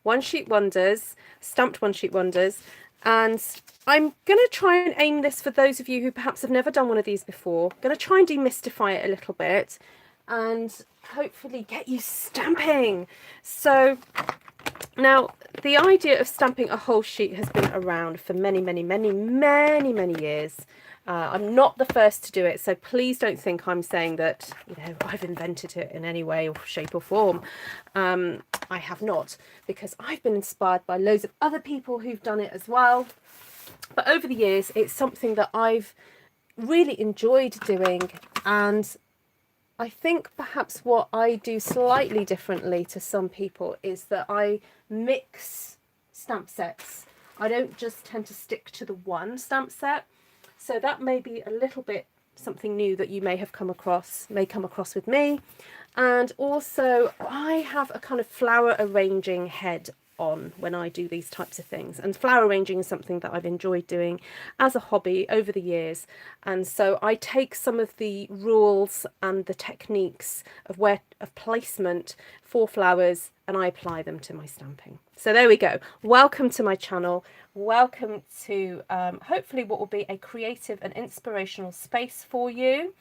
one sheet wonders, stamped one sheet wonders. And I'm going to try and aim this for those of you who perhaps have never done one of these before. I'm going to try and demystify it a little bit and hopefully get you stamping. So now the idea of stamping a whole sheet has been around for many years. I'm not the first to do it, so please don't think I'm saying that, you know, I've invented it in any way or shape or form. I have not, because I've been inspired by loads of other people who've done it as well. But over the years, it's something that I've really enjoyed doing, and I think perhaps what I do slightly differently to some people is that I mix stamp sets. I don't just tend to stick to the one stamp set. So that may be a little bit something new that you may come across with me. And also I have a kind of flower arranging head on when I do these types of things, and flower arranging is something that I've enjoyed doing as a hobby over the years, and so I take some of the rules and the techniques of placement for flowers and I apply them to my stamping. So there we go. Welcome to my channel. Welcome to hopefully what will be a creative and inspirational space for you.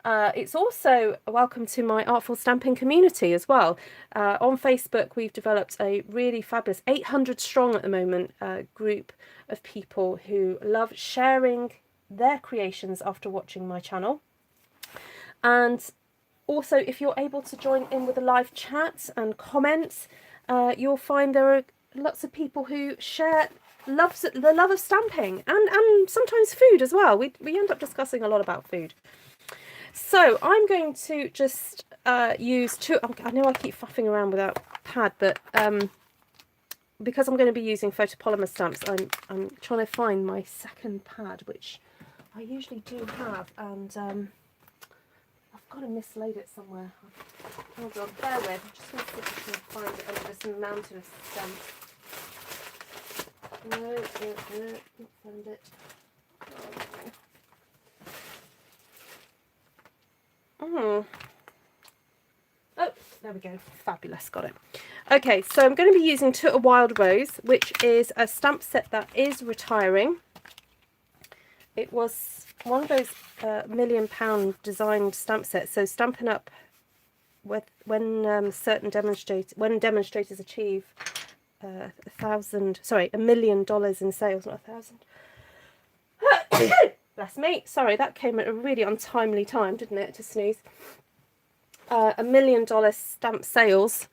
It's also a welcome to my Artful Stamping community as well. On Facebook, we've developed a really fabulous 800 strong at the moment group of people who love sharing their creations after watching my channel. And also, if you're able to join in with a live chat and comments, you'll find there are lots of people who share the love of stamping and sometimes food as well. We end up discussing a lot about food. So I'm going to just use two. I know I keep faffing around without pad, but because I'm going to be using photopolymer stamps, I'm trying to find my second pad, which I usually do have, and I've got to mislaid it somewhere. Hold on, bear with. I'm just going to see if I can find it under this mountain of stamps. No, not found it. Oh, there we go. Fabulous, got it. Okay, so I'm going to be using To a Wild Rose, which is a stamp set that is retiring. It was one of those £1 million designed stamp sets. So Stampin' Up, when demonstrators achieve $1 million in sales, not 1,000. Bless me. Sorry, that came at a really untimely time, didn't it, to sneeze. $1 million stamp sales,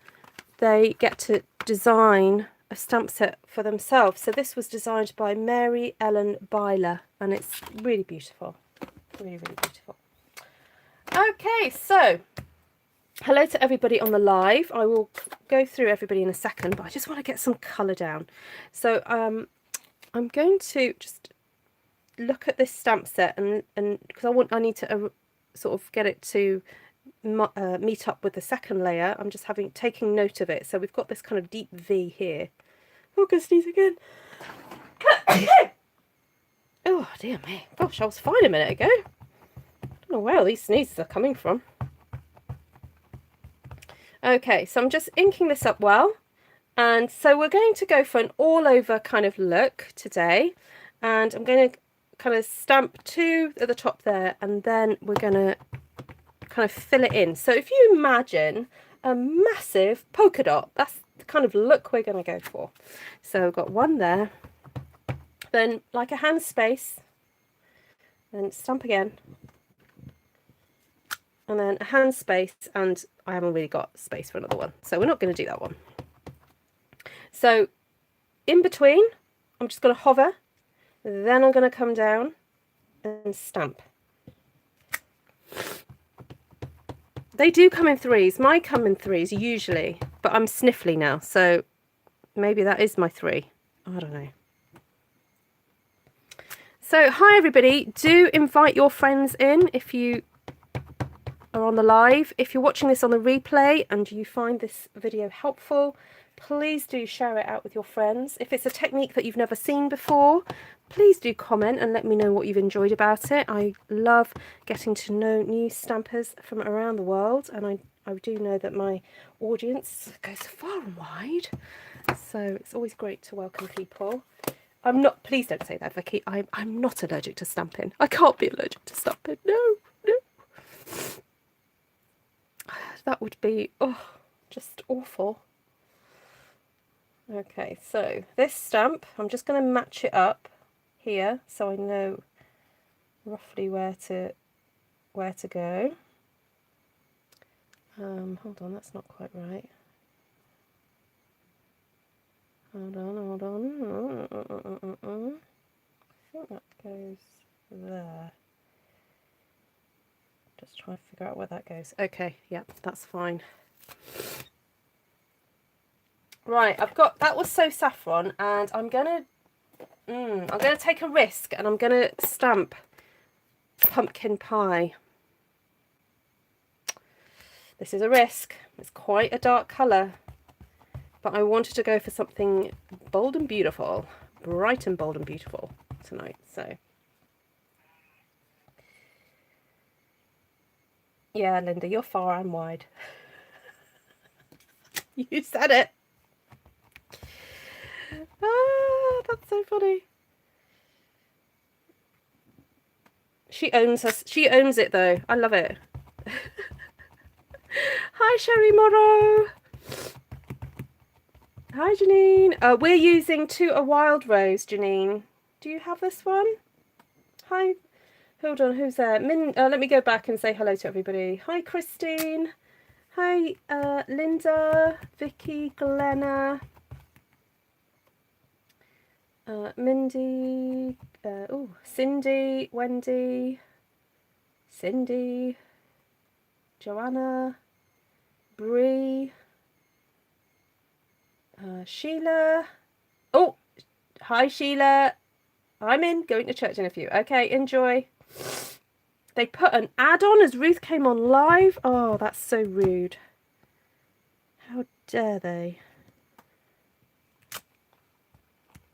they get to design a stamp set for themselves. So this was designed by Mary Ellen Byler, and it's really beautiful. Really, really beautiful. Okay, so hello to everybody on the live. I will go through everybody in a second, but I just want to get some colour down. So I'm going to just look at this stamp set and because I need to sort of get it to meet up with the second layer. I'm just taking note of it. So we've got this kind of deep V here. Oh, I'm gonna sneeze again. Oh dear me, gosh, I was fine a minute ago. I don't know where all these sneezes are coming from. Okay, so I'm just inking this up well, and so we're going to go for an all over kind of look today, and I'm going to kind of stamp 2 at the top there, and then we're going to kind of fill it in. So if you imagine a massive polka dot, that's the kind of look we're going to go for. So we've got one there, then like a hand space, then stamp again, and then a hand space, and I haven't really got space for another one, so we're not going to do that one. So in between, I'm just going to hover, then I'm going to come down and stamp. They do come in threes. Mine come in threes usually, but I'm sniffly now, so maybe that is my 3. I don't know. So hi everybody, do invite your friends in if you are on the live. If you're watching this on the replay and you find this video helpful, please do share it out with your friends. If it's a technique that you've never seen before, please do comment and let me know what you've enjoyed about it. I love getting to know new stampers from around the world, and I do know that my audience goes far and wide. So it's always great to welcome people. I'm not, please don't say that, Vicky. I'm not allergic to stampin'. I can't be allergic to stampin'. No, no. That would be, oh, just awful. Okay, so this stamp, I'm just going to match it up here so I know roughly where to go. Hold on, that's not quite right. Hold on. I think that goes there. Just trying to figure out where that goes. Okay, yeah, that's fine. Right, I've got, that was So Saffron, and I'm gonna take a risk, and I'm gonna stamp pumpkin pie. This is a risk. It's quite a dark colour, but I wanted to go for something bold and beautiful, bright and bold and beautiful tonight. So yeah, Linda, you're far and wide. You said it. Ah, that's so funny. She owns us. She owns it though. I love it. Hi, Sherry Morrow. Hi, Janine. We're using a Wild Rose, Janine. Do you have this one? Hi. Hold on, who's there? Let me go back and say hello to everybody. Hi, Christine. Hi, Linda, Vicky, Glenna, Mindy, Cindy, Wendy, Cindy, Joanna, Bree, Sheila. Oh, hi, Sheila. I'm going to church in a few. Okay, enjoy. They put an ad on as Ruth came on live. Oh, that's so rude. How dare they?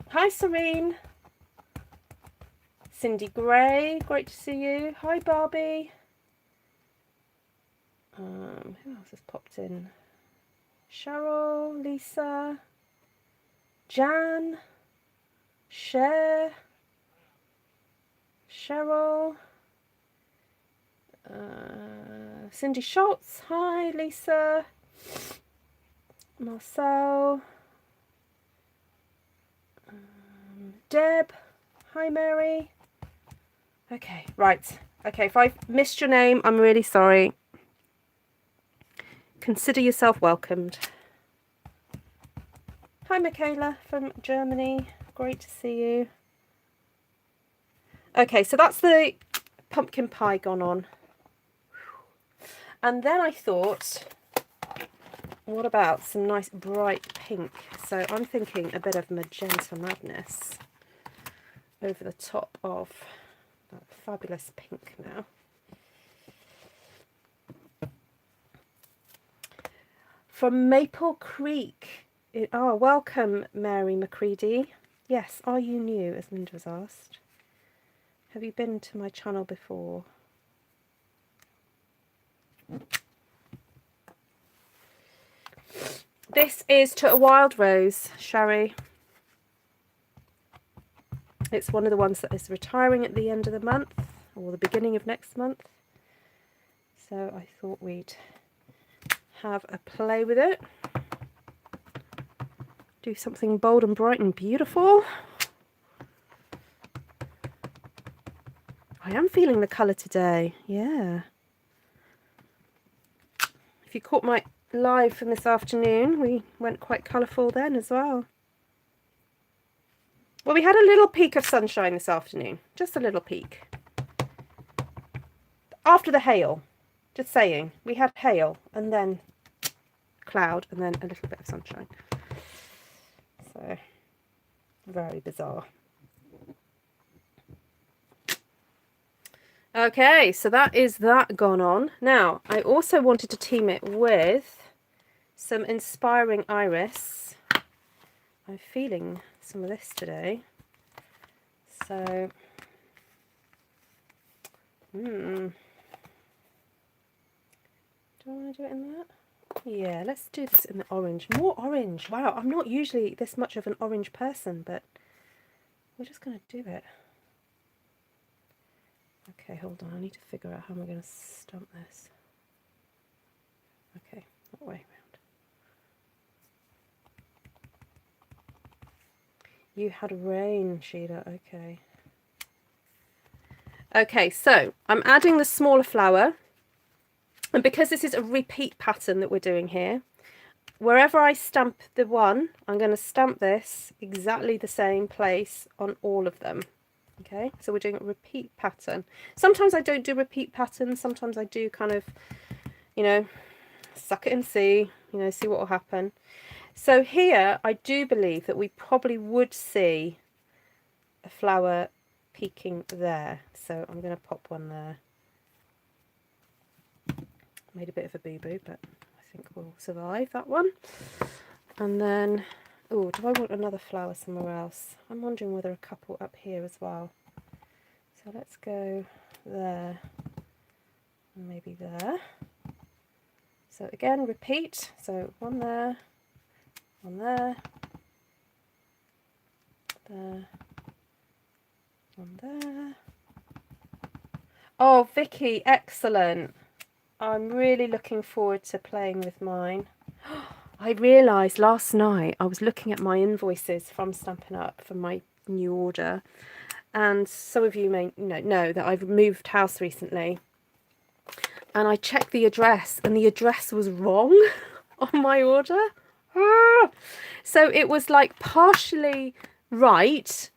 Hi, Serene. Cindy Gray, great to see you. Hi, Barbie. Who else has popped in? Cheryl, Lisa, Jan, Cher, Cheryl, Cindy Schultz. Hi, Lisa. Marcel. Deb. Hi, Mary. Okay, right. Okay, if I missed your name, I'm really sorry. Consider yourself welcomed. Hi, Michaela from Germany. Great to see you. Okay, so that's the pumpkin pie gone on. And then I thought, what about some nice bright pink? So I'm thinking a bit of magenta madness over the top of that fabulous pink now. From Maple Creek. Welcome, Mary McCready. Yes, are you new, as Linda was asked? Have you been to my channel before? This is To a Wild Rose, Sherry. It's one of the ones that is retiring at the end of the month, or the beginning of next month. So I thought we'd have a play with it. Do something bold and bright and beautiful. I am feeling the colour today, yeah. If you caught my live from this afternoon, we went quite colourful then as well. Well, we had a little peak of sunshine this afternoon, just a little peak. After the hail, just saying, we had hail and then cloud and then a little bit of sunshine. So, very bizarre. Okay, so that is that gone on. Now, I also wanted to team it with some Inspiring Iris. I'm feeling some of this today. So, do I want to do it in that? Yeah, let's do this in the orange. More orange. Wow, I'm not usually this much of an orange person, but we're just going to do it. Okay, hold on. I need to figure out how am I going to stamp this. Okay, that way around. You had rain, Sheila. Okay. Okay, so I'm adding the smaller flower. And because this is a repeat pattern that we're doing here, wherever I stamp the one, I'm going to stamp this exactly the same place on all of them. Okay, so we're doing a repeat pattern. Sometimes I don't do repeat patterns. Sometimes I do kind of, you know, suck it and see, you know, see what will happen. So here, I do believe that we probably would see a flower peeking there. So I'm going to pop one there. Made a bit of a boo-boo, but I think we'll survive that one. And then, oh, do I want another flower somewhere else? I'm wondering whether a couple up here as well. So let's go there and maybe there. So again, repeat. So one there, one there, there, one there. Oh, Vicky, excellent. I'm really looking forward to playing with mine. I realised last night I was looking at my invoices from Stampin' Up! For my new order, and some of you may know that I've moved house recently, and I checked the address and the address was wrong on my order. So it was like partially right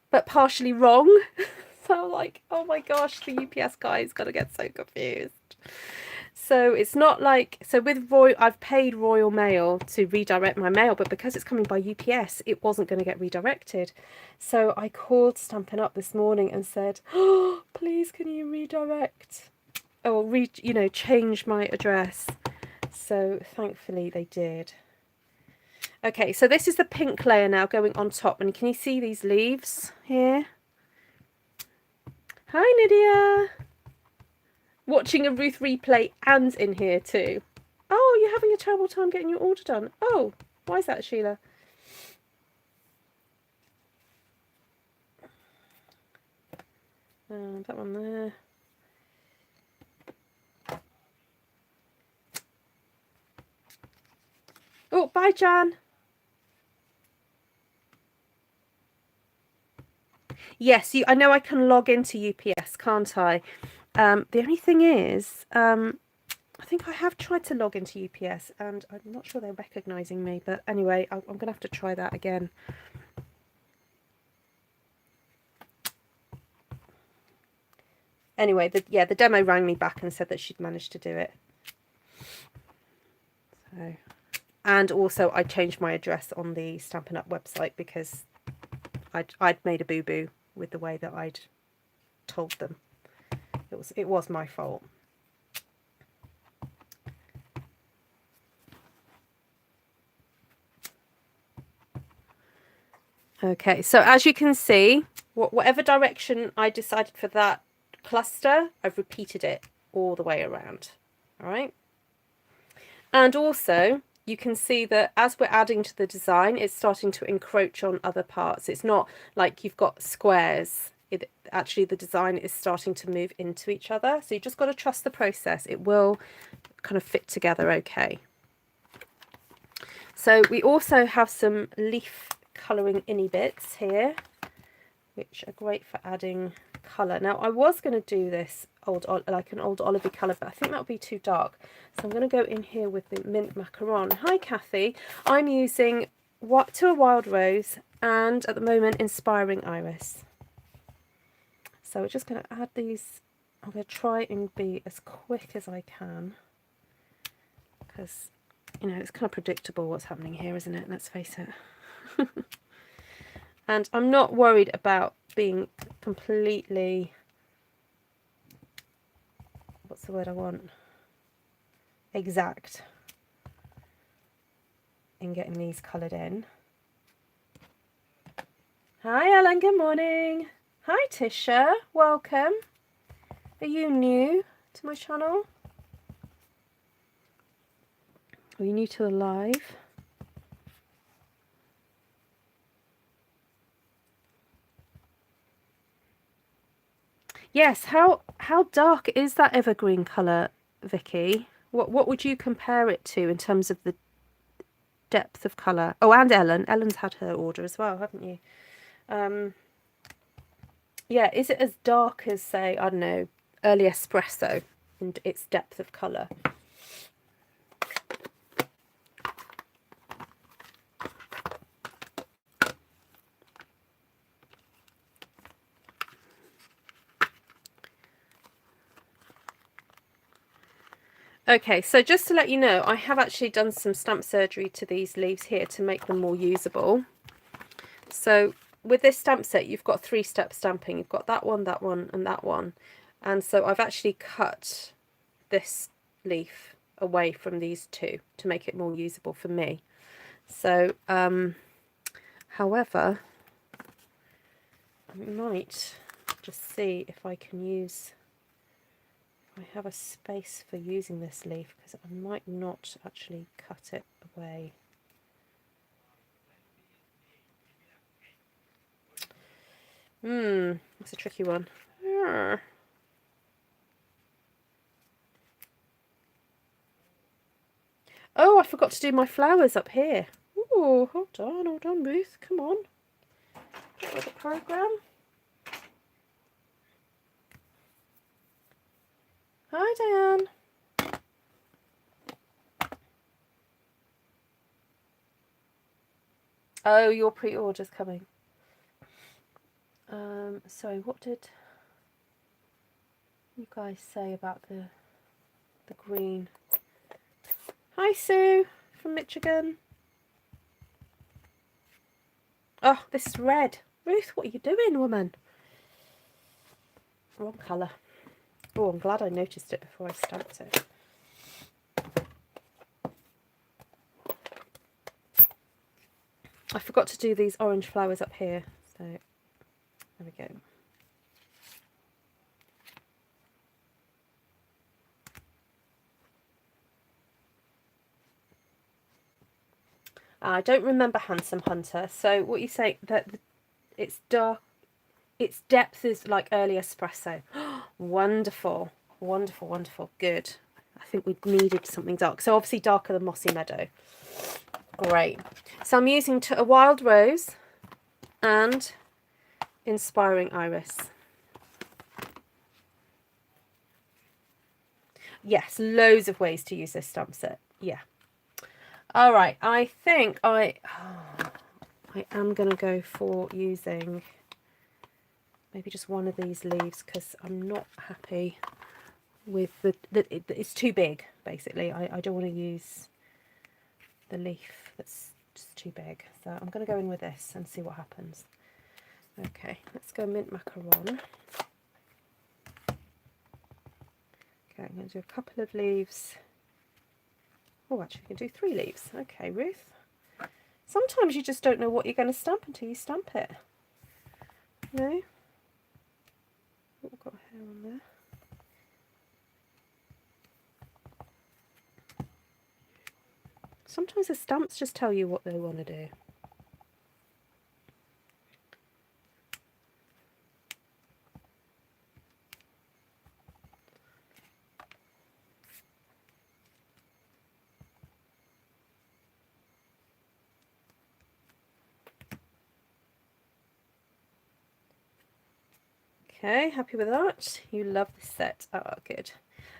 but partially wrong. So like, oh my gosh, the UPS guy's gonna get so confused. So it's not like, so with I've paid Royal Mail to redirect my mail, but because it's coming by UPS, it wasn't going to get redirected. So I called Stampin' Up! This morning and said, oh, please can you redirect or change my address. So thankfully they did. Okay, so this is the pink layer now going on top, and can you see these leaves here? Hi Lydia! Watching a Ruth replay and in here too. Oh, you're having a terrible time getting your order done. Oh, why is that, Sheila? That one there. Oh, bye, Jan. Yes, I know I can log into UPS, can't I? The only thing is, I think I have tried to log into UPS and I'm not sure they're recognising me. But anyway, I'm going to have to try that again. Anyway, the demo rang me back and said that she'd managed to do it. So, and also I changed my address on the Stampin' Up! Website because I'd made a boo-boo with the way that I'd told them. It was my fault. Okay, so as you can see, whatever direction I decided for that cluster, I've repeated it all the way around. All right. And also, you can see that as we're adding to the design, it's starting to encroach on other parts. It's not like you've got squares. Actually, the design is starting to move into each other. So you just got to trust the process. It will kind of fit together okay. So we also have some leaf colouring innie bits here, which are great for adding colour. Now I was going to do this like an old olivey colour, but I think that would be too dark. So I'm going to go in here with the mint macaron. Hi Kathy, I'm using To a Wild Rose and at the moment Inspiring Iris. So we're just going to add these. I'm going to try and be as quick as I can because it's kind of predictable what's happening here, isn't it? Let's face it. And I'm not worried about being completely, what's the word I want? Exact in getting these coloured in. Hi Ellen, good morning. Hi Tisha, welcome. Are you new to my channel? Are you new to the live? Yes, how dark is that evergreen colour, Vicky? What would you compare it to in terms of the depth of colour? Oh, and Ellen. Ellen's had her order as well, haven't you? Yeah, is it as dark as, say, I don't know, early espresso and its depth of colour? Okay, so just to let you know, I have actually done some stamp surgery to these leaves here to make them more usable. So with this stamp set, you've got 3-step stamping. You've got that one, and that one. And so I've actually cut this leaf away from these two to make it more usable for me. So, however, I might just see if I can use... I have a space for using this leaf, because I might not actually cut it away. That's a tricky one. Oh, I forgot to do my flowers up here. Oh, hold on, Ruth. Come on. Get with the program. Hi, Diane. Oh, your pre-order's coming. Sorry, what did you guys say about the green? Hi, Sue from Michigan. Oh, this is red. Ruth, what are you doing, woman? Wrong colour. Oh, I'm glad I noticed it before I stamped it. I forgot to do these orange flowers up here, so there we go. I don't remember Handsome Hunter, so what you say that it's dark, its depth is like early espresso. Wonderful, wonderful, wonderful, good. I think we needed something dark, so obviously darker than Mossy Meadow. Great. So I'm using a Wild Rose and Inspiring Iris. Yes, loads of ways to use this stamp set. Yeah. All right, I think I am going to go for using maybe just one of these leaves, because I'm not happy with it's too big, basically. I don't want to use the leaf that's just too big. So I'm going to go in with this and see what happens. Okay, let's go mint macaron. Okay, I'm going to do a couple of leaves. Oh, actually, we can do 3 leaves. Okay, Ruth. Sometimes you just don't know what you're going to stamp until you stamp it. You know? Oh, I've got hair on there. Sometimes the stamps just tell you what they want to do. Okay, happy with that? You love this set. Oh, good.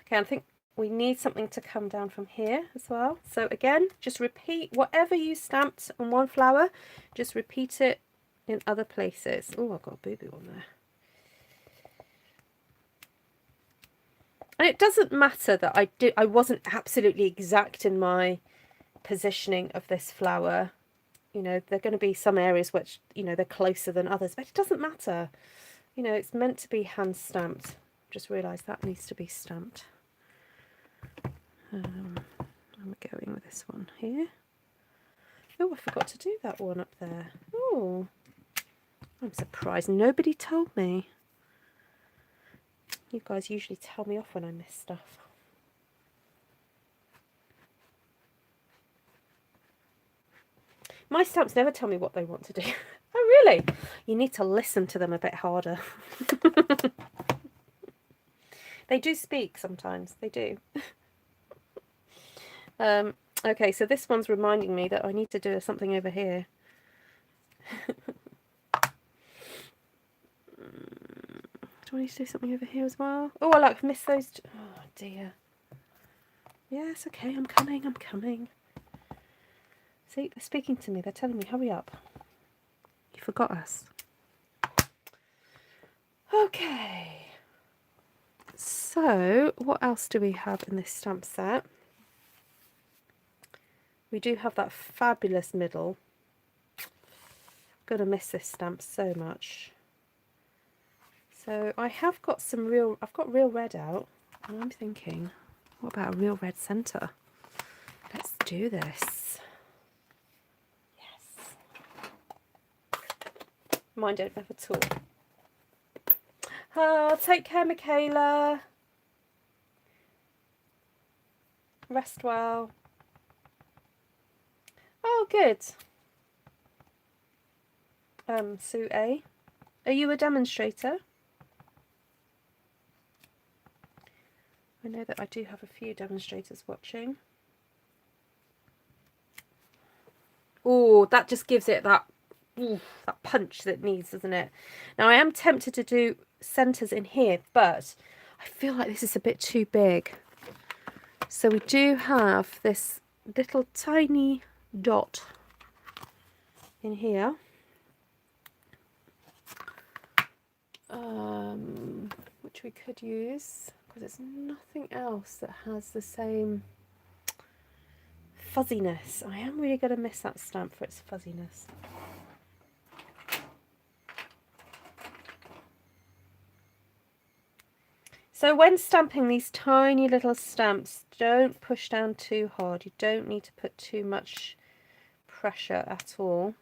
Okay, I think we need something to come down from here as well. So again, just repeat whatever you stamped on one flower, just repeat it in other places. Oh, I've got a boo-boo on there. And it doesn't matter that I wasn't absolutely exact in my positioning of this flower. You know, there are going to be some areas which, you know, they're closer than others, but it doesn't matter. You know, it's meant to be hand stamped. Just realised that needs to be stamped. I'm going with this one here. Oh, I forgot to do that one up there. Oh, I'm surprised nobody told me. You guys usually tell me off when I miss stuff. My stamps never tell me what they want to do. Oh, really? You need to listen to them a bit harder. They do speak sometimes. They do. Okay, so this one's reminding me that I need to do something over here. Do I need to do something over here as well? Oh, I've missed those. Oh, dear. Yes, okay, I'm coming, I'm coming. See, they're speaking to me. They're telling me, hurry up. You forgot us. Okay. So, what else do we have in this stamp set? We do have that fabulous middle. I'm gonna miss this stamp so much. So I have got I've got real red out, and I'm thinking, what about a real red centre? Let's do this. Yes. Mine don't have at all. Oh, take care, Michaela. Rest well. Oh, good. Sue A. Are you a demonstrator? I know that I do have a few demonstrators watching. Oh, that just gives it that, that punch that it needs, doesn't it? Now, I am tempted to do centres in here, but I feel like this is a bit too big. So we do have this little tiny dot in here. Which we could use, because there's nothing else that has the same fuzziness. I am really going to miss that stamp for its fuzziness. So when stamping these tiny little stamps, don't push down too hard. You don't need to put too much pressure at all.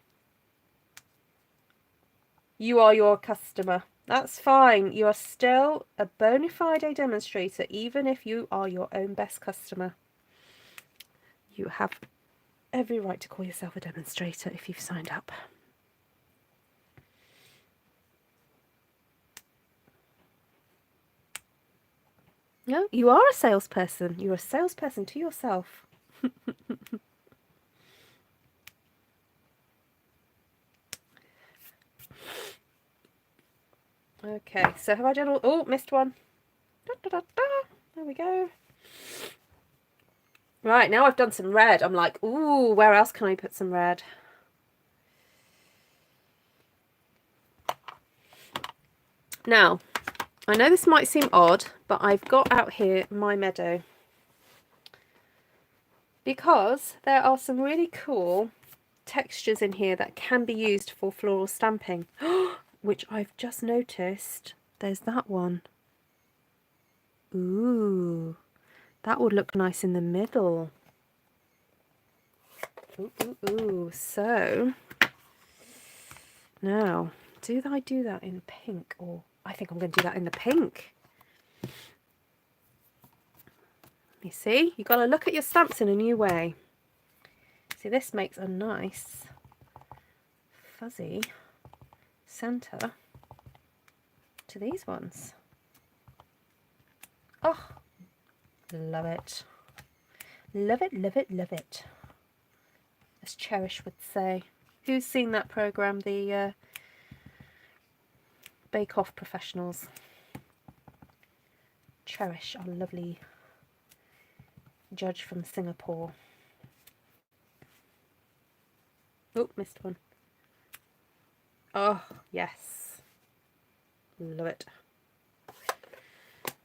You are your customer. That's fine. You are still a bona fide demonstrator, even if you are your own best customer. You have every right to call yourself a demonstrator if you've signed up. No, you are a salesperson. You're a salesperson to yourself. Okay, so have I done all... Oh, missed one. Da, da, da, da. There we go. Right, now I've done some red. I'm like, ooh, where else can I put some red? Now, I know this might seem odd, but I've got out here my meadow. Because there are some really cool textures in here that can be used for floral stamping. Which I've just noticed. There's that one. Ooh, that would look nice in the middle. Ooh, ooh, ooh. So, now, do I do that in pink? Or I think I'm going to do that in the pink. You see, you've got to look at your stamps in a new way. See, this makes a nice fuzzy centre to these ones. Oh, love it. Love it, love it, love it. As Cherish would say. Who's seen that programme, the Bake Off Professionals? Cherish, our lovely judge from Singapore. Oh, missed one. Oh, yes. Love it.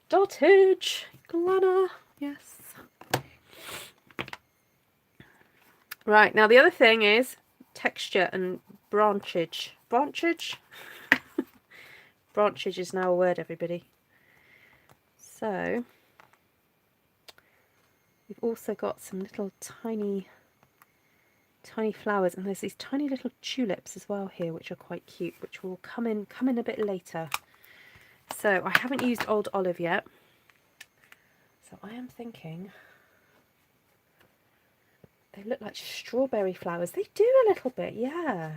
Dottage. Glenna. Yes. Right, now the other thing is texture and branchage. Branchage? Branchage is now a word, everybody. So, we've also got some little tiny flowers, and there's these tiny little tulips as well here, which are quite cute, which will come in a bit later. So I haven't used Old Olive yet, so I am thinking They look like strawberry flowers. They do a little bit, yeah.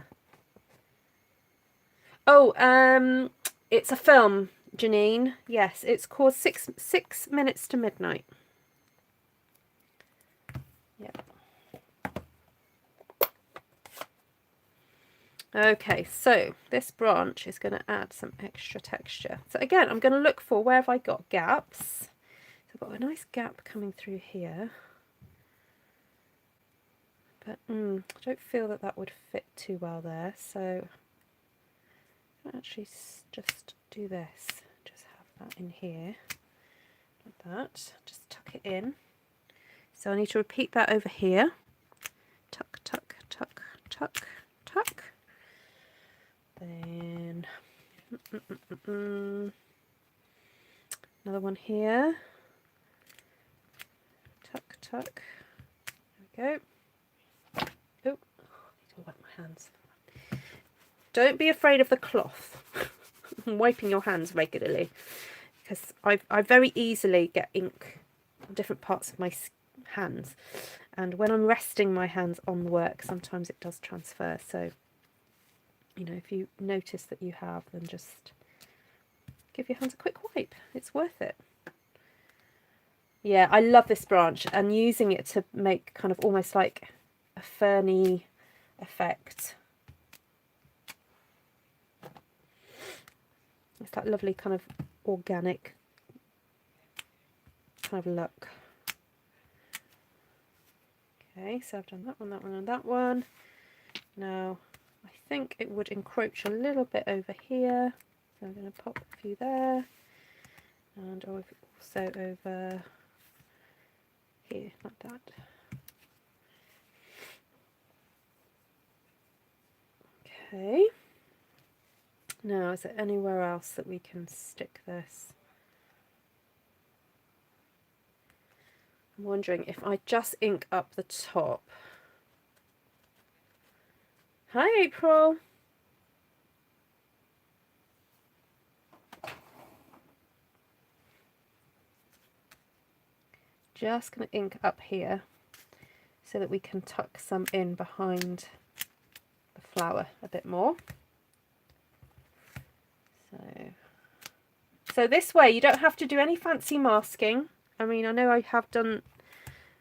Oh, it's a film, Janine. Yes, it's called Six Minutes to Midnight. Yeah. Okay, so this branch is going to add some extra texture. So again, I'm going to look for where have I got gaps. So I've got a nice gap coming through here. But I don't feel that that would fit too well there. So I'll actually just do this. Just have that in here. Like that. Just tuck it in. So I need to repeat that over here. Tuck, tuck, tuck, tuck, tuck. Then another one here. Tuck, tuck. There we go. Oh, I need to wipe my hands. Don't be afraid of the cloth. Wiping your hands regularly, because I very easily get ink on different parts of my hands, and when I'm resting my hands on the work, sometimes it does transfer. So, you know, if you notice that you have, then just give your hands a quick wipe. It's worth it. Yeah, I love this branch, and using it to make kind of almost like a ferny effect. It's that lovely kind of organic kind of look. Okay, so I've done that one, that one, and that one. Now, I think it would encroach a little bit over here. So I'm going to pop a few there. And also over here, like that. Okay. Now, is there anywhere else that we can stick this? I'm wondering if I just ink up the top. Hi, April. Just going to ink up here so that we can tuck some in behind the flower a bit more. So this way you don't have to do any fancy masking. I mean, I know I have done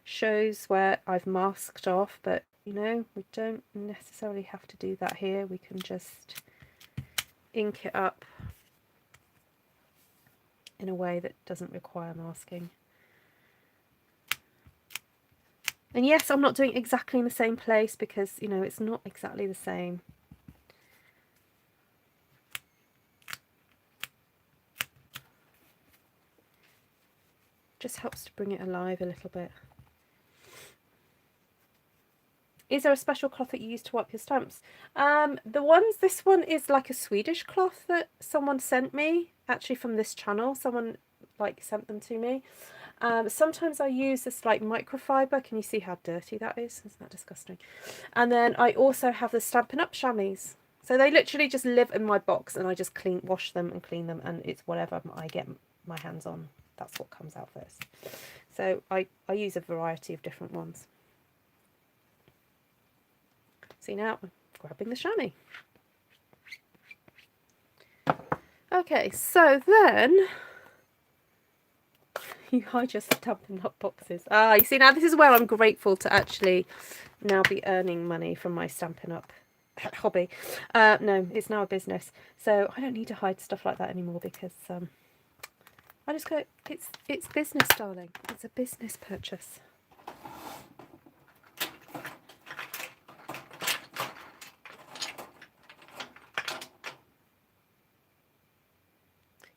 shows where I've masked off, but you know, we don't necessarily have to do that here. We can just ink it up in a way that doesn't require masking. And yes, I'm not doing exactly in the same place because, you know, it's not exactly the same. Just helps to bring it alive a little bit. Is there a special cloth that you use to wipe your stamps? This one is like a Swedish cloth that someone sent me, actually from this channel. Someone like sent them to me. Sometimes I use this like microfiber. Can you see how dirty that is? Isn't that disgusting? And then I also have the Stampin' Up chamois. So they literally just live in my box, and I just wash them and clean them, and it's whatever I get my hands on. That's what comes out first. So I use a variety of different ones. See, now I'm grabbing the chamois. Okay, so then you hide your Stampin' Up boxes. Ah, you see, now this is where I'm grateful to actually now be earning money from my Stampin' Up hobby. No, it's now a business, so I don't need to hide stuff like that anymore because I just go, it's business, darling. It's a business purchase.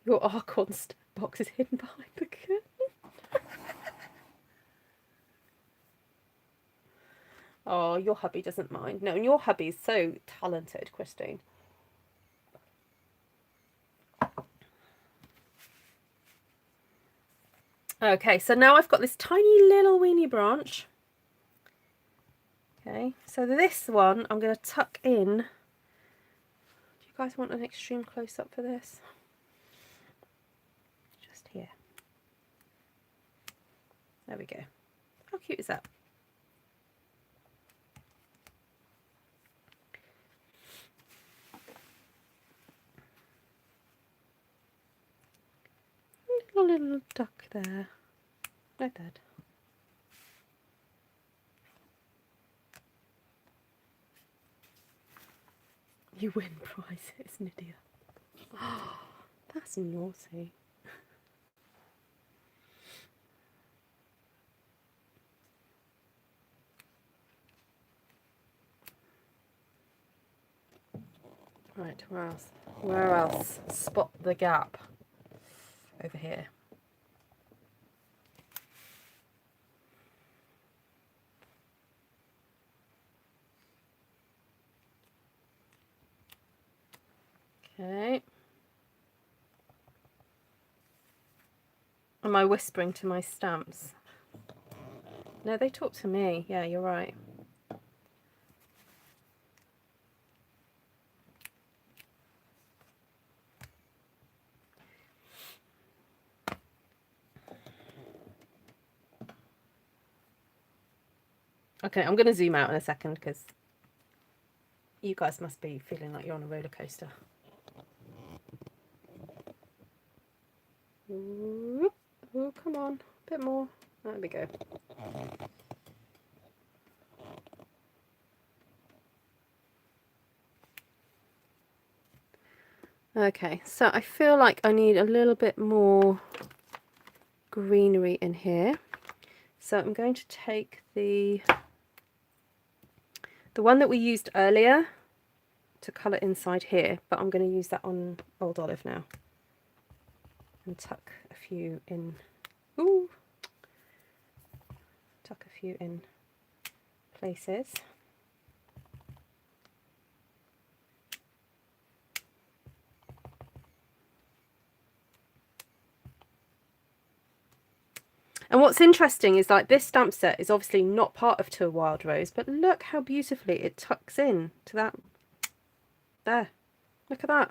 Your Archon box is hidden behind the curtain. Oh, your hubby doesn't mind. No, and your hubby is so talented, Christine. Okay, so now I've got this tiny little weeny branch. Okay, so this one I'm going to tuck in. Do you guys want an extreme close-up for this? Just here. There we go. How cute is that? A little duck there. No dead. You win prizes, Nydia. Oh, that's naughty. Right, where else? Where else? Spot the gap. Over here. Okay. Am I whispering to my stamps? No, they talk to me. Yeah, you're right. Okay, I'm going to zoom out in a second because you guys must be feeling like you're on a roller coaster. Whoop. Oh, come on. A bit more. There we go. Okay, so I feel like I need a little bit more greenery in here. So I'm going to take the one that we used earlier to colour inside here, but I'm going to use that on Old Olive now. And tuck a few in. Ooh! Tuck a few in places. And what's interesting is like this stamp set is obviously not part of To a Wild Rose, but look how beautifully it tucks in to that. There, look at that.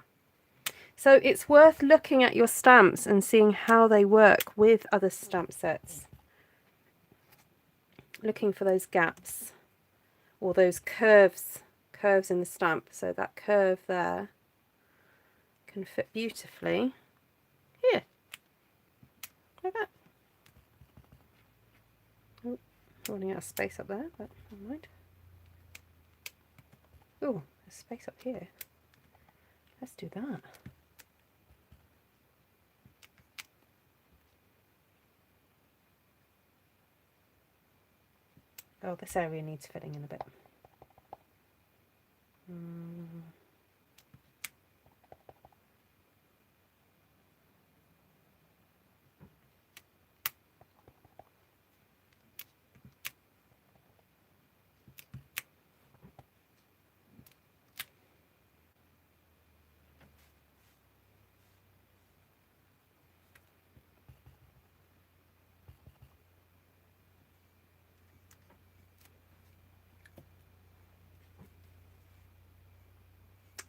So it's worth looking at your stamps and seeing how they work with other stamp sets. Looking for those gaps or those curves in the stamp. So that curve there can fit beautifully here, like that. Oh, running out of space up there, but never mind. Oh, there's space up here. Let's do that. Oh, this area needs filling in a bit.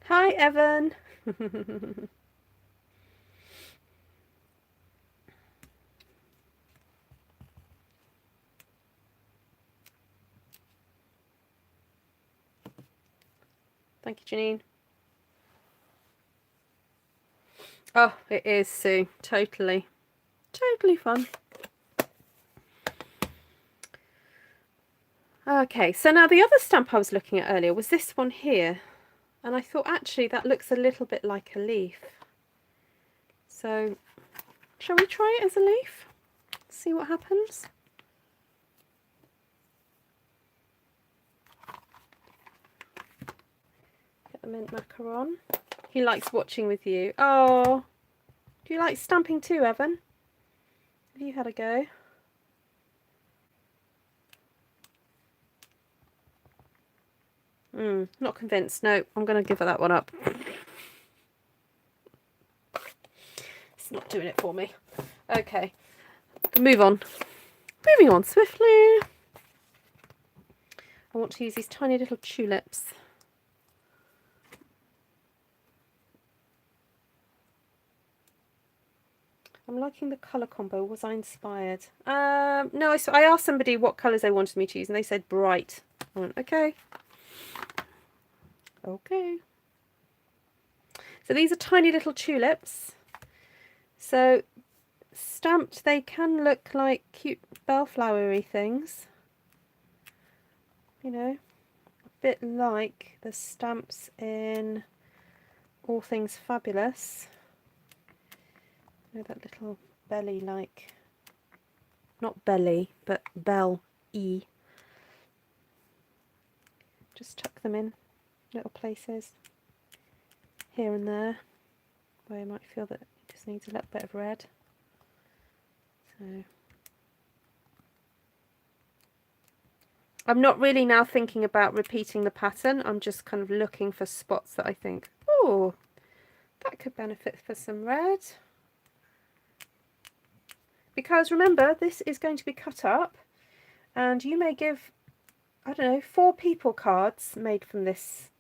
Hi, Evan. Thank you, Janine. Oh, it is, Sue. Totally. Totally fun. Okay, so now the other stamp I was looking at earlier was this one here. And I thought, actually, that looks a little bit like a leaf. So, shall we try it as a leaf? See what happens? Get the mint macaron. He likes watching with you. Oh, do you like stamping too, Evan? Have you had a go? Not convinced. No, I'm going to give that one up. It's not doing it for me. Okay, move on. Moving on swiftly. I want to use these tiny little tulips. I'm liking the colour combo. Was I inspired? No, I asked somebody what colours they wanted me to use and they said bright. I went, okay. Okay. So these are tiny little tulips. So stamped, they can look like cute bellflowery things. You know, a bit like the stamps in All Things Fabulous. You know, that little belly, like, not belly, but bell-y. Just tuck them in little places here and there where you might feel that it just needs a little bit of red. So I'm not really now thinking about repeating the pattern. I'm just kind of looking for spots that I think, oh, that could benefit for some red. Because remember, this is going to be cut up, and you may give, I don't know, 4 people cards made from this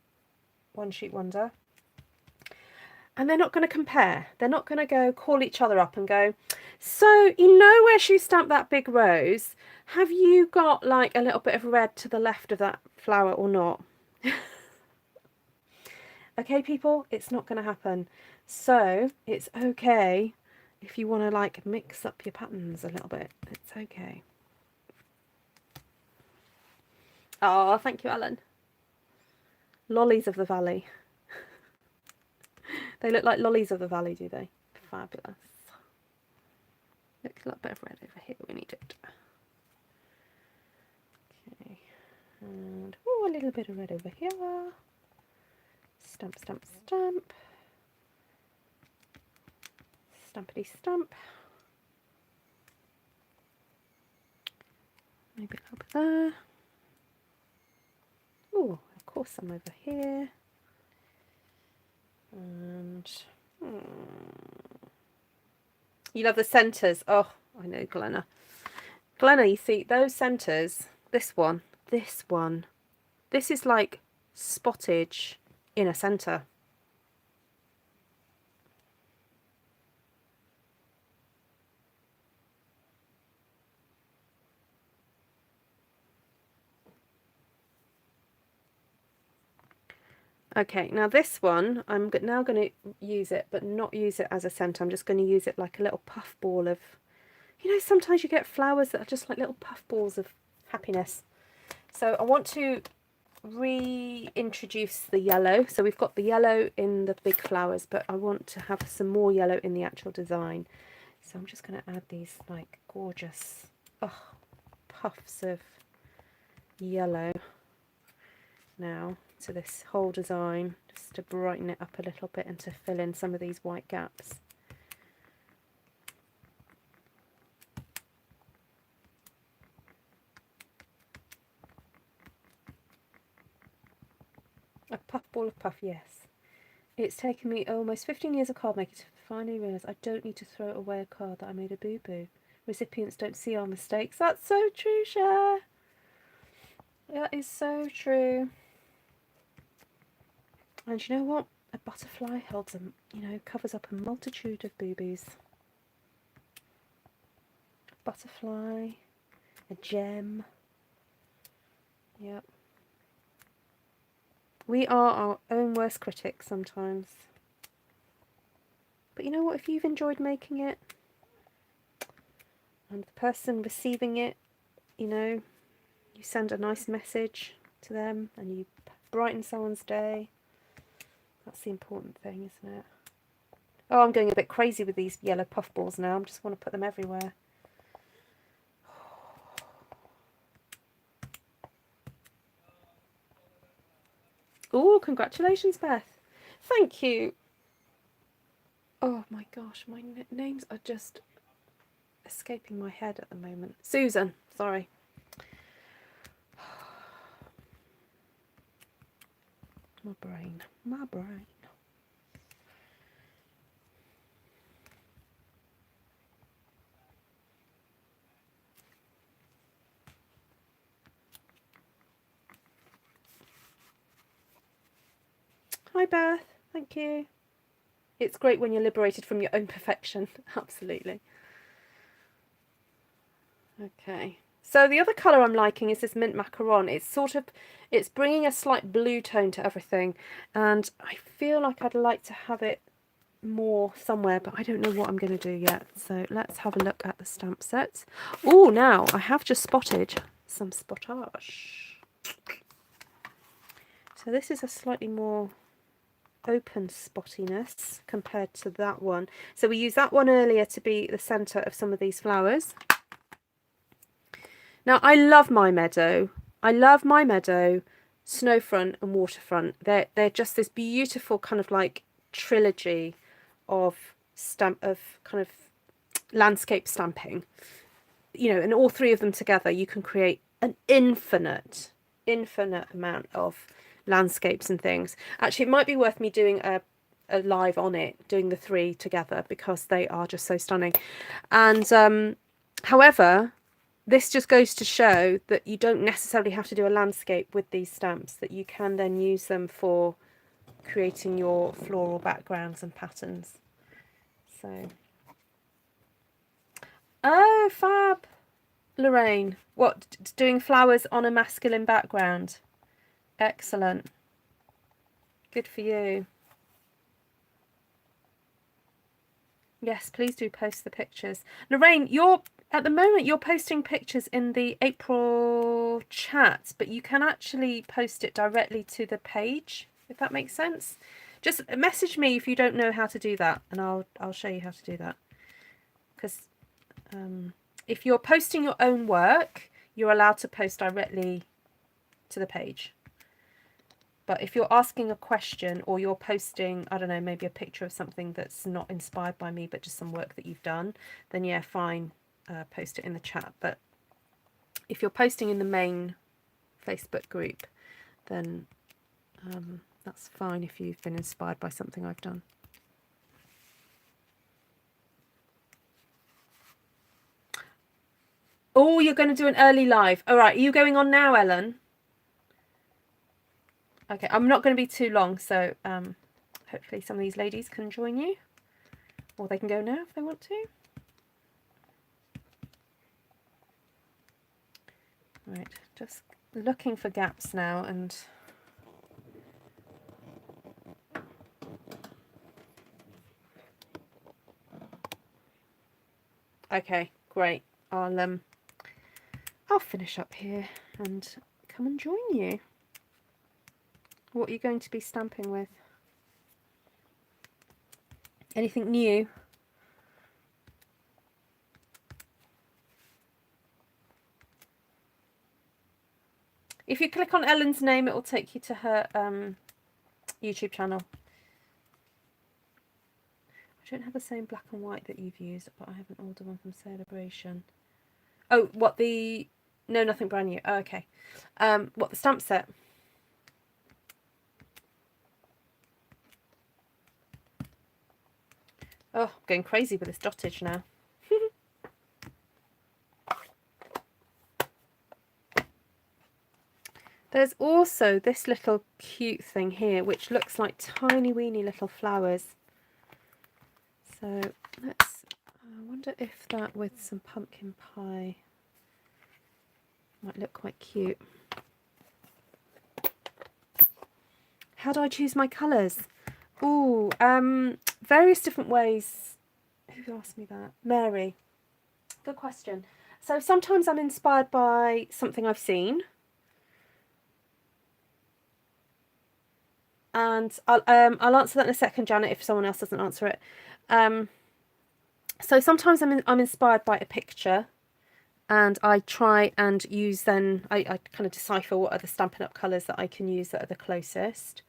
one sheet wonder. And they're not going to compare. They're not going to go call each other up and go, so you know where she stamped that big rose? Have you got like a little bit of red to the left of that flower or not? Okay, people, it's not going to happen. So it's okay if you want to like mix up your patterns a little bit. It's okay. Oh, thank you, Alan. Lollies of the Valley. They look like lollies of the valley, do they? Fabulous. Look, a little bit of red over here. We need it. Okay. And oh, a little bit of red over here. Stamp, stamp, stamp. Stampity stamp. Maybe a little bit there. Oh, of course, some over here. And you love the centres. Oh, I know, Glenna. Glenna, you see those centres. This one. This is like spottage in a centre. Okay, now this one, I'm now going to use it, but not use it as a centre. I'm just going to use it like a little puff ball of, you know, sometimes you get flowers that are just like little puff balls of happiness. So I want to reintroduce the yellow. So we've got the yellow in the big flowers, but I want to have some more yellow in the actual design. So I'm just going to add these like gorgeous puffs of yellow now to this whole design, just to brighten it up a little bit and to fill in some of these white gaps. A puff ball of puff, yes. It's taken me almost 15 years of card making to finally realise I don't need to throw away a card that I made a boo-boo. Recipients don't see our mistakes. That's so true, Cher. That is so true. And you know what? A butterfly holds a, you know, covers up a multitude of boo-boos. Butterfly, a gem. Yep. We are our own worst critics sometimes. But you know what? If you've enjoyed making it, and the person receiving it, you know, you send a nice message to them and you brighten someone's day. That's the important thing, isn't it? Oh, I'm going a bit crazy with these yellow puff balls now. I just want to put them everywhere. Oh, congratulations, Beth. Thank you. Oh my gosh, my names are just escaping my head at the moment. Susan, sorry. My brain. Hi Beth, thank you. It's great when you're liberated from your own perfection. Absolutely. Okay. So the other colour I'm liking is this mint macaron. It's bringing a slight blue tone to everything, and I feel like I'd like to have it more somewhere, but I don't know what I'm going to do yet. So let's have a look at the stamp set. Oh, now I have just spotted some spottage. So this is a slightly more open spottiness compared to that one. So we used that one earlier to be the centre of some of these flowers. Now I love my meadow. I love my meadow, snowfront and waterfront. They're just this beautiful kind of like trilogy of kind of landscape stamping. You know, and all three of them together, you can create an infinite amount of landscapes and things. Actually, it might be worth me doing a live on it, doing the three together, because they are just so stunning. And however, this just goes to show that you don't necessarily have to do a landscape with these stamps, that you can then use them for creating your floral backgrounds and patterns. So, oh, fab, Lorraine. What, doing flowers on a masculine background? Excellent. Good for you. Yes, please do post the pictures. Lorraine, at the moment you're posting pictures in the April chat, but you can actually post it directly to the page, if that makes sense. Just message me if you don't know how to do that, and I'll show you how to do that. Because if you're posting your own work, you're allowed to post directly to the page. But if you're asking a question, or you're posting, I don't know, maybe a picture of something that's not inspired by me, but just some work that you've done, then yeah, fine, post it in the chat. But if you're posting in the main Facebook group, then that's fine if you've been inspired by something I've done. Oh, you're going to do an early live. All right, are you going on now, Ellen? Okay, I'm not going to be too long, so hopefully some of these ladies can join you. Or they can go now if they want to. Right, just looking for gaps now, and okay, great. I'll finish up here and come and join you. What are you going to be stamping with? Anything new? If you click on Ellen's name, it will take you to her YouTube channel. I don't have the same black and white that you've used, but I have an older one from Celebration. Oh, what the... No, nothing brand new. Oh, okay. What, the stamp set? Oh, I'm going crazy with this dotage now. There's also this little cute thing here, which looks like tiny weeny little flowers. So let's, I wonder if that with some pumpkin pie might look quite cute. How do I choose my colours? Ooh, various different ways. Who asked me that? Mary. Good question. So sometimes I'm inspired by something I've seen. And I'll answer that in a second, Janet, if someone else doesn't answer it. So sometimes I'm inspired by a picture, and I try and use then, I kind of decipher what are the Stampin' Up! Colours that I can use that are the closest.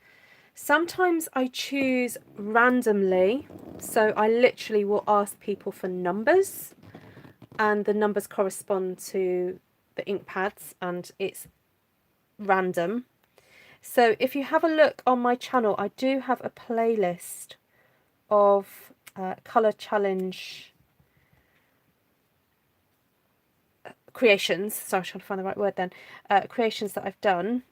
Sometimes I choose randomly, so I literally will ask people for numbers, and the numbers correspond to the ink pads, and it's random. So if you have a look on my channel, I do have a playlist of colour challenge creations. Sorry, I'm trying to find the right word then. Creations that I've done.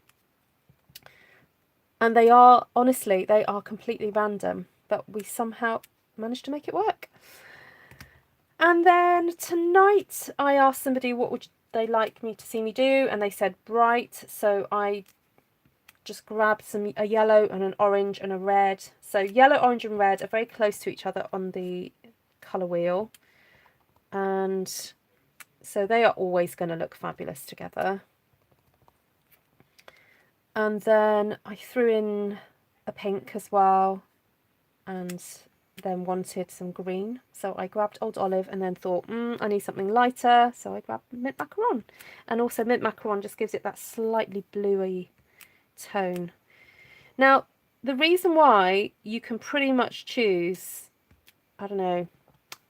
And they are, honestly, they are completely random, but we somehow managed to make it work. And then tonight I asked somebody what would they like me to see me do, and they said bright, so I just grabbed a yellow and an orange and a red. So yellow, orange and red are very close to each other on the colour wheel. And so they are always going to look fabulous together. And then I threw in a pink as well, and then wanted some green. So I grabbed Old Olive and then thought, I need something lighter. So I grabbed Mint Macaron. And also Mint Macaron just gives it that slightly bluey tone. Now, the reason why you can pretty much choose, I don't know,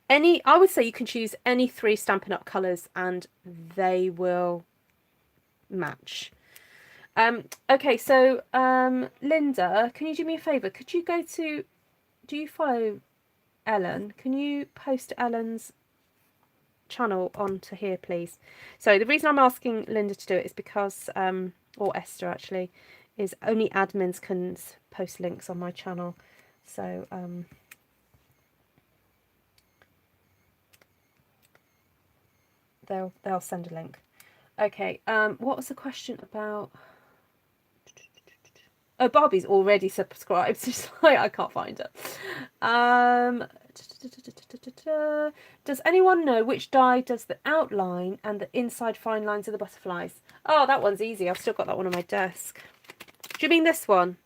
I would say you can choose any 3 Stampin' Up! Colours and they will match. Okay, so Linda, can you do me a favour? Could you go to, do you follow Ellen? Can you post Ellen's channel onto here, please? So the reason I'm asking Linda to do it is because, or Esther actually, is only admins can post links on my channel. So they'll send a link. Okay, what was the question about? Oh, Barbie's already subscribed. It's like I can't find her. Does anyone know which die does the outline and the inside fine lines of the butterflies? Oh, that one's easy. I've still got that one on my desk. Do you mean this one?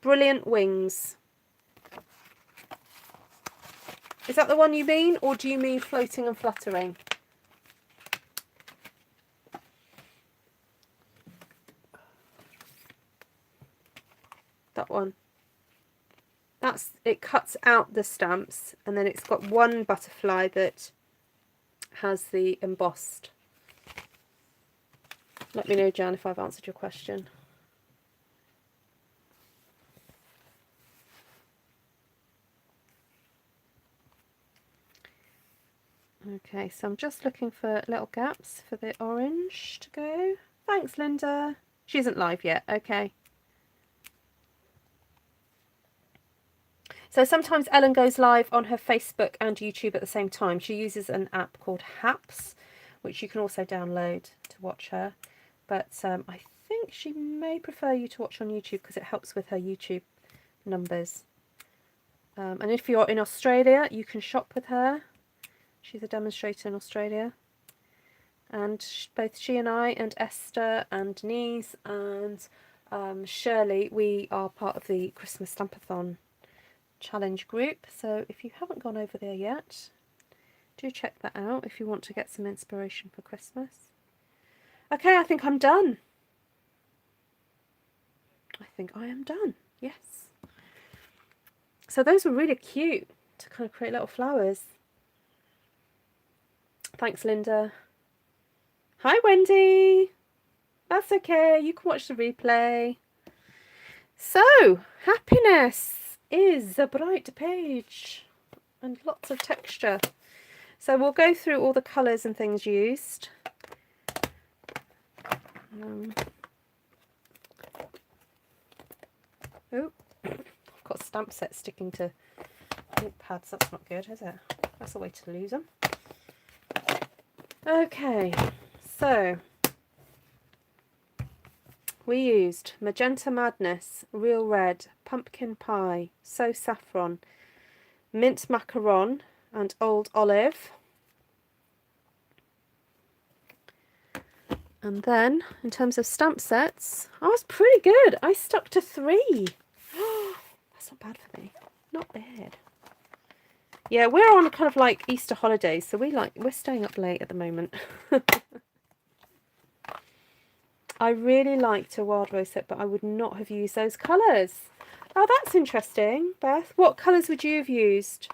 Brilliant Wings. Is that the one you mean, or do you mean Floating and Fluttering? That one. It cuts out the stamps, and then it's got one butterfly that has the embossed. Let me know, Jan, if I've answered your question. Okay, so I'm just looking for little gaps for the orange to go. Thanks, Linda. She isn't live yet. Okay. So sometimes Ellen goes live on her Facebook and YouTube at the same time. She uses an app called Haps, which you can also download to watch her. But I think she may prefer you to watch on YouTube because it helps with her YouTube numbers. And if you're in Australia, you can shop with her. She's a demonstrator in Australia. And both she and I and Esther and Denise and Shirley, we are part of the Christmas Stampathon challenge group. So if you haven't gone over there yet, do check that out if you want to get some inspiration for Christmas. Okay, I think I'm done. I think I am done. Yes. So those were really cute to kind of create little flowers. Thanks, Linda. Hi, Wendy. That's okay. You can watch the replay. So, happiness is a bright page and lots of texture. So we'll go through all the colours and things used. Oh, I've got a stamp set sticking to ink pads. That's not good, is it? That's a way to lose them. Okay, so we used Magenta Madness, Real Red, Pumpkin Pie, So Saffron, Mint Macaron and Old Olive. And then, in terms of stamp sets, I was pretty good. I stuck to 3. That's not bad for me. Not bad. Yeah, we're on kind of like Easter holidays, so we're staying up late at the moment. I really liked a Wild Rose set, but I would not have used those colours. Oh, that's interesting, Beth. What colours would you have used?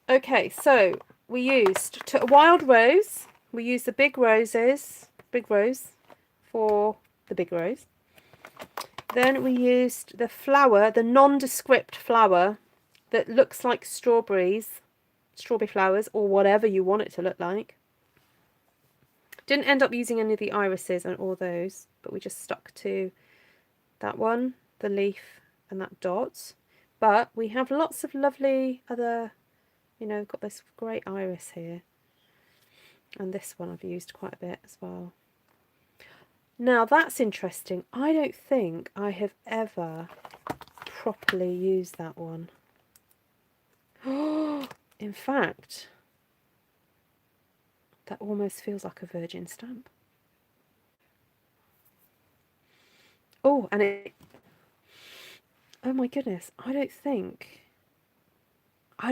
Okay, so we used Wild Rose. We used the big rose for the big rose. Then we used the flower, the nondescript flower that looks like strawberry flowers, or whatever you want it to look like. Didn't end up using any of the irises and all those, but we just stuck to that one, the leaf and that dot. But we have lots of lovely other, got this great iris here. And this one I've used quite a bit as well. Now that's interesting. I don't think I have ever properly used that one. Oh, in fact, that almost feels like a virgin stamp. Oh, and it... Oh my goodness, I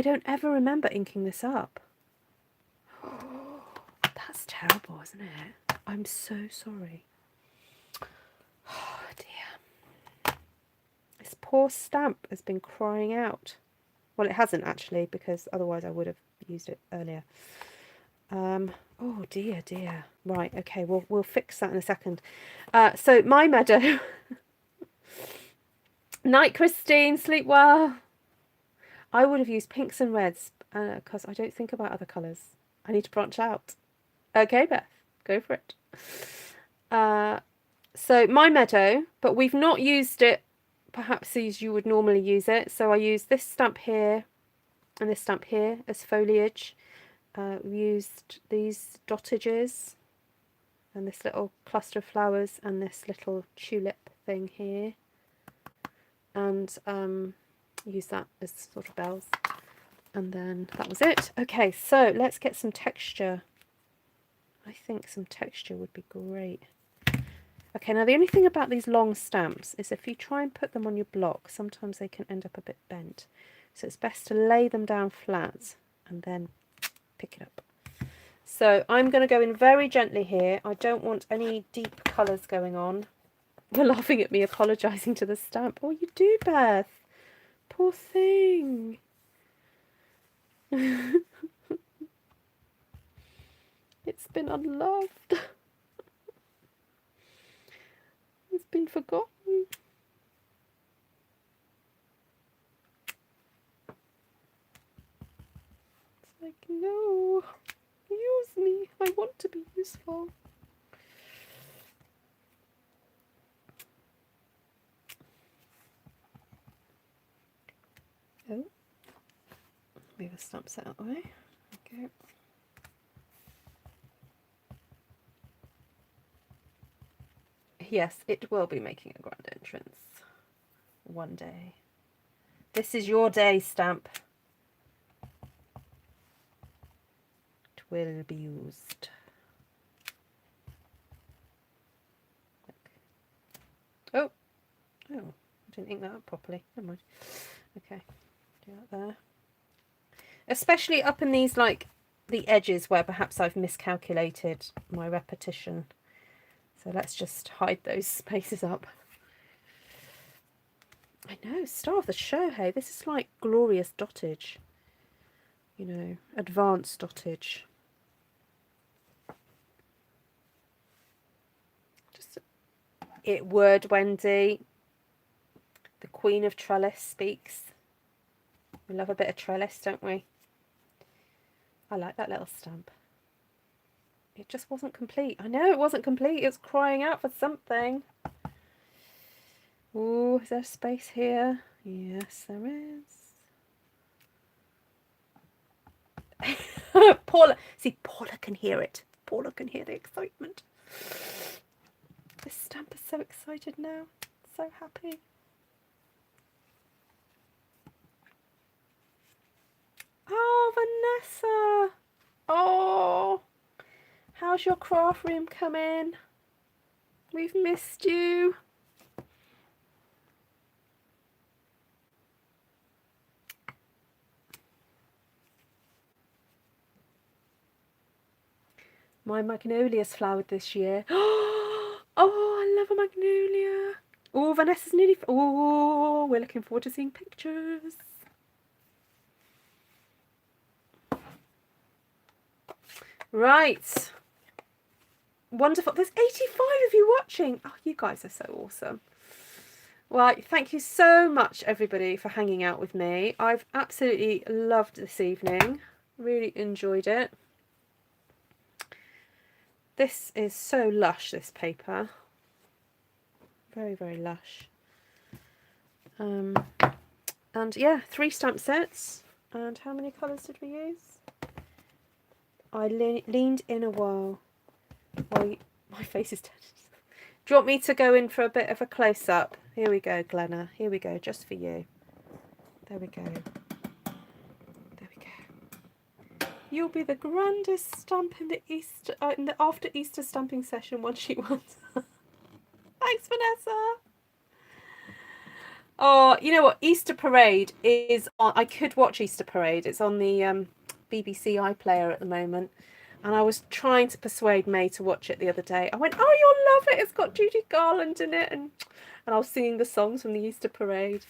don't ever remember inking this up. Oh, that's terrible, isn't it? I'm so sorry. Oh dear. This poor stamp has been crying out. Well, it hasn't actually, because otherwise I would have used it earlier. Oh dear, dear. Right, okay, we'll fix that in a second. So my meadow. Night, Christine. Sleep well. I would have used pinks and reds because I don't think about other colours. I need to branch out. Okay, Beth, go for it. So my meadow, but we've not used it perhaps as you would normally use it. So I use this stamp here and this stamp here as foliage. We used these dottages and this little cluster of flowers and this little tulip thing here. And use that as sort of bells. And then that was it. Okay, so let's get some texture. I think some texture would be great. Okay, now the only thing about these long stamps is if you try and put them on your block, sometimes they can end up a bit bent. So it's best to lay them down flat and then pick it up. So I'm going to go in very gently here. I don't want any deep colours going on. You're laughing at me apologising to the stamp. Oh, you do, Beth. Poor thing. It's been unloved. It's been forgotten. It's like, no, use me. I want to be useful. Oh, move the stamp set out of the way. Okay. Yes, it will be making a grand entrance one day. This is your day, stamp. It will be used. Oh, I didn't ink that up properly. Never mind. Okay, do that there. Especially up in these, like, the edges where perhaps I've miscalculated my repetition. So let's just hide those spaces up. I know, star of the show, hey. This is like glorious dottage. You know, advanced dottage. Just it would, Wendy. The Queen of Trellis speaks. We love a bit of trellis, don't we? I like that little stamp. It just wasn't complete. I know it wasn't complete. It was crying out for something. Ooh, is there space here? Yes, there is. Paula. See, Paula can hear it. Paula can hear the excitement. This stamp is so excited now. So happy. Oh, Vanessa. Oh, how's your craft room coming? We've missed you. My magnolia's flowered this year. Oh, I love a magnolia. Oh, Vanessa's nearly... Oh, we're looking forward to seeing pictures. Right. Wonderful. There's 85 of you watching. Oh, you guys are so awesome. Well, thank you so much, everybody, for hanging out with me. I've absolutely loved this evening. Really enjoyed it. This is so lush, this paper. Very, very lush. And yeah, 3 stamp sets. And how many colours did we use? I leaned in a while. My face is turned. Do you want me to go in for a bit of a close-up? Here we go, Glenna. Here we go, just for you. There we go. There we go. You'll be the grandest stamp in the after Easter stamping session one sheet wants. Thanks, Vanessa. Oh, you know what? Easter Parade is on. I could watch Easter Parade. It's on the BBC iPlayer at the moment. And I was trying to persuade May to watch it the other day. I went, oh, you'll love it. It's got Judy Garland in it. And I was singing the songs from the Easter Parade.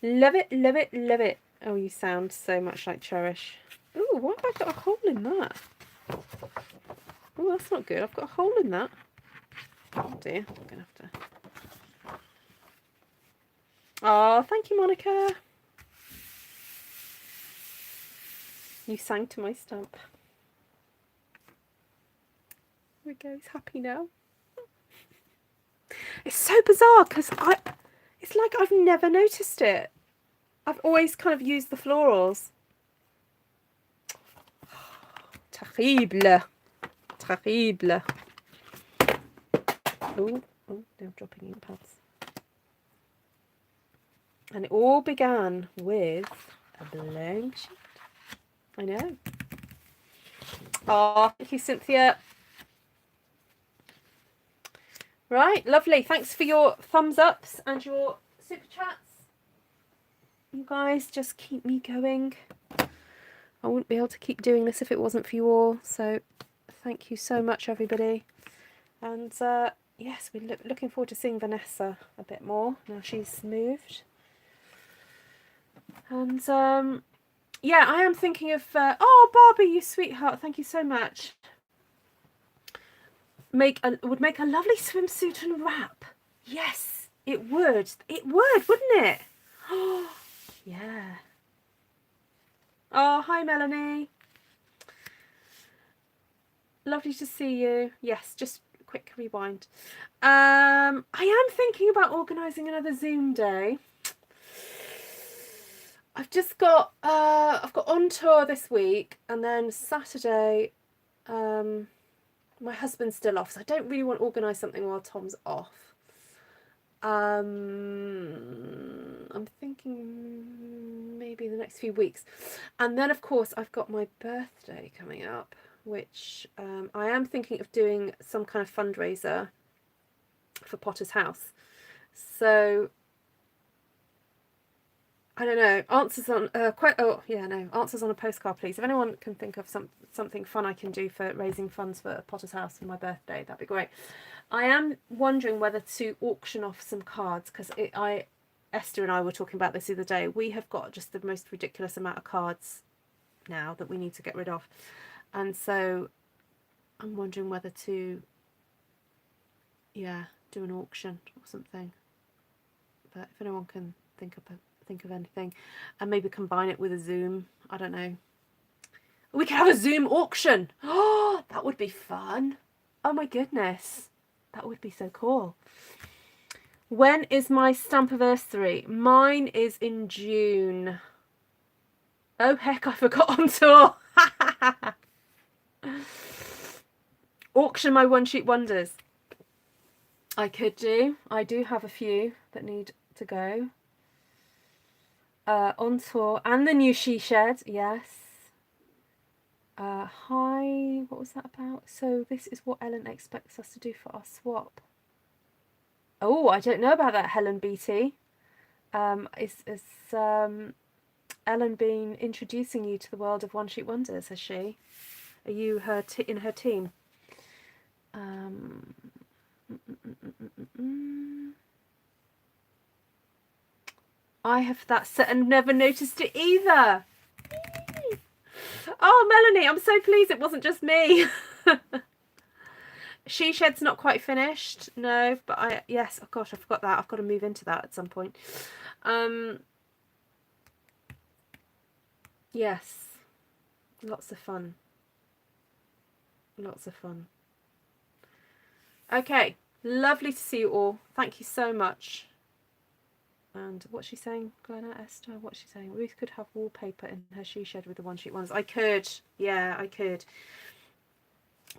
Love it, love it, love it. Oh, you sound so much like Cherish. Ooh, why have I got a hole in that? Oh, that's not good. I've got a hole in that. Oh dear, I'm going to have to... Oh, thank you, Monica. You sang to my stamp. There we go, he's happy now. It's so bizarre because it's like I've never noticed it. I've always kind of used the florals. Terrible. Terrible. Oh, they're dropping ink pads. And it all began with a blank sheet. I know. Oh, thank you, Cynthia. Right, lovely. Thanks for your thumbs ups and your super chats. You guys just keep me going. I wouldn't be able to keep doing this if it wasn't for you all. So thank you so much, everybody. And yes, we're looking forward to seeing Vanessa a bit more now she's moved. And yeah, I am thinking of oh, Barbie, you sweetheart, thank you so much. Would make a lovely swimsuit and wrap. Yes, it would. It would, wouldn't it? Oh, yeah. Oh, hi, Melanie. Lovely to see you. Yes, just a quick rewind. I am thinking about organising another Zoom day. I've just got I've got on tour this week, and then Saturday my husband's still off, so I don't really want to organise something while Tom's off. I'm thinking maybe the next few weeks. And then, of course, I've got my birthday coming up, which I am thinking of doing some kind of fundraiser for Potter's House. So I don't know. Answers on answers on a postcard, please. If anyone can think of something fun I can do for raising funds for Potter's House for my birthday, that'd be great. I am wondering whether to auction off some cards, because Esther and I were talking about this the other day. We have got just the most ridiculous amount of cards now that we need to get rid of, and so I'm wondering whether to do an auction or something. But if anyone can think of anything, and maybe combine it with a Zoom, I don't know. We could have a Zoom auction. Oh, that would be fun. Oh my goodness, that would be so cool. When is my stampiversary? Mine is in June. Oh heck, I forgot on tour. Auction my one sheet wonders. I could do. I do have a few that need to go. On tour, and the new she shed, yes. Hi, what was that about? So this is what Ellen expects us to do for our swap. Oh, I don't know about that, Helen Beatty. Is Ellen been introducing you to the world of one sheet wonders, has she? Are you in her team? I have that set and never noticed it either. Oh, Melanie, I'm so pleased it wasn't just me. She Shed's not quite finished, no, but yes, oh gosh, I forgot that. I've got to move into that at some point. Yes, lots of fun. Lots of fun. Okay, lovely to see you all. Thank you so much. And what's she saying, Glenna, Esther? What's she saying? Ruth could have wallpaper in her she shed with the one-sheet ones. I could. Yeah, I could.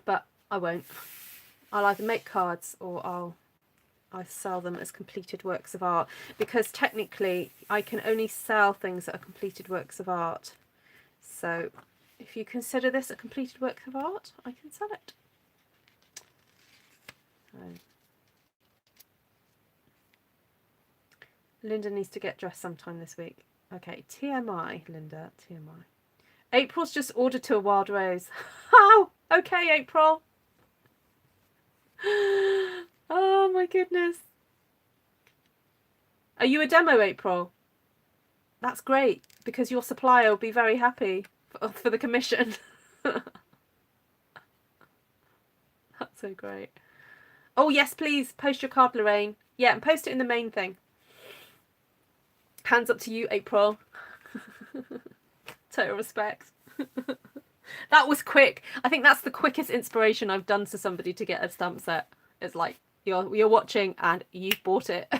But I won't. I'll either make cards or I sell them as completed works of art, because technically I can only sell things that are completed works of art. So if you consider this a completed work of art, I can sell it. So, Linda needs to get dressed sometime this week. Okay, TMI, Linda, TMI. April's just ordered to a wild rose. Oh, okay, April. Oh my goodness. Are you a demo, April? That's great, because your supplier will be very happy for the commission. That's so great. Oh, yes, please, post your card, Lorraine. Yeah, and post it in the main thing. Hands up to you, April. Total respect. That was quick. I think that's the quickest inspiration I've done to somebody to get a stamp set. It's like, you're watching and you've bought it.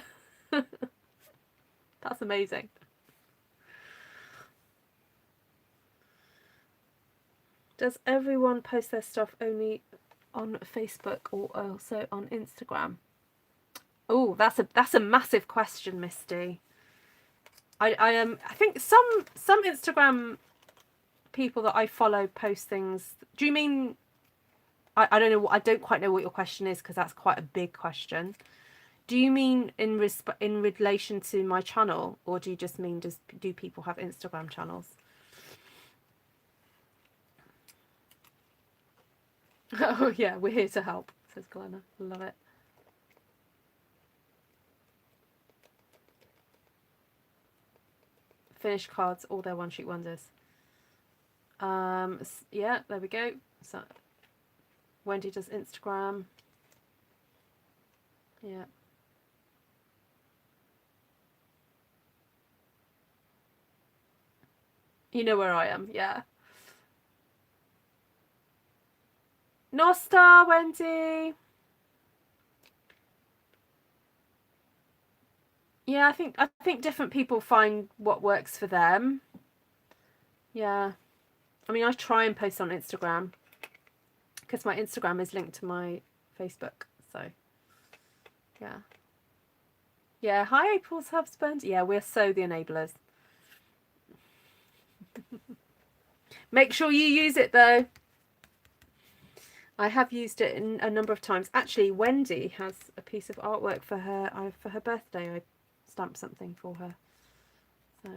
That's amazing. Does everyone post their stuff only on Facebook or also on Instagram? Oh, that's a massive question, Misty. I think some Instagram people that I follow post things. Do you mean? I don't know. I don't quite know what your question is, because that's quite a big question. Do you mean in relation to my channel, or do you just mean do people have Instagram channels? Oh yeah, we're here to help, says Glenna. Love it. Finished cards, all their one-sheet wonders. Yeah, there we go. So Wendy does Instagram. Yeah. You know where I am, yeah. Nosta, Wendy. Yeah, I think different people find what works for them. Yeah. I mean, I try and post on Instagram, because my Instagram is linked to my Facebook. So, yeah. Yeah, hi, April's husband. Yeah, we're so the enablers. Make sure you use it, though. I have used it a number of times. Actually, Wendy has a piece of artwork for her birthday. I stamped something for her. So.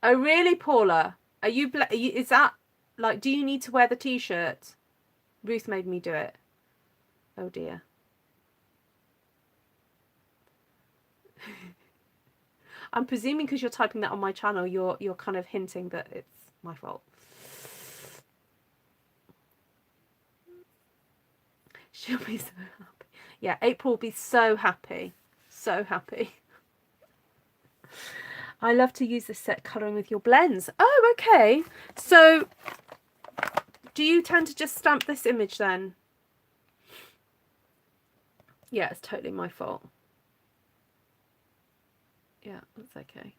Oh, really, Paula? Are you? Is that like? Do you need to wear the T-shirt? Ruth made me do it. Oh dear. I'm presuming because you're typing that on my channel, you're kind of hinting that it's my fault. She'll be so happy. Yeah, April will be so happy. So happy. I love to use this set colouring with your blends. Oh, okay. So, do you tend to just stamp this image then? Yeah, it's totally my fault. Yeah, that's okay.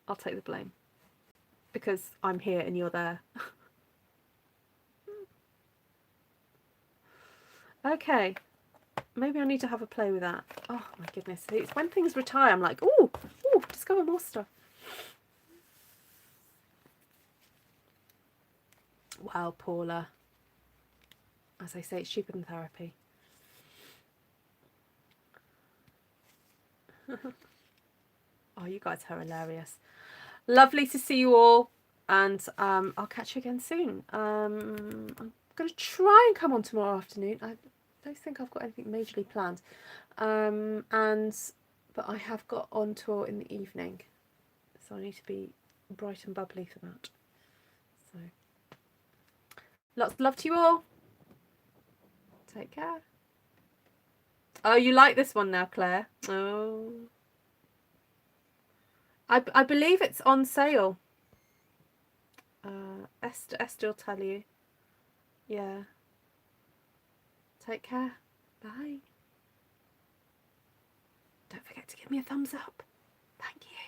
I'll take the blame, because I'm here and you're there. Okay. Maybe I need to have a play with that. Oh my goodness. It's when things retire, I'm like, ooh, discover more stuff. Wow, Paula. As I say, it's cheaper than therapy. Oh, you guys are hilarious. Lovely to see you all. And I'll catch you again soon. I'm going to try and come on tomorrow afternoon. I don't think I've got anything majorly planned. But I have got on tour in the evening. So I need to be bright and bubbly for that. So lots of love to you all. Take care. Oh, you like this one now, Claire? Oh. I believe it's on sale. Esther will tell you. Yeah. Take care. Bye. Don't forget to give me a thumbs up. Thank you.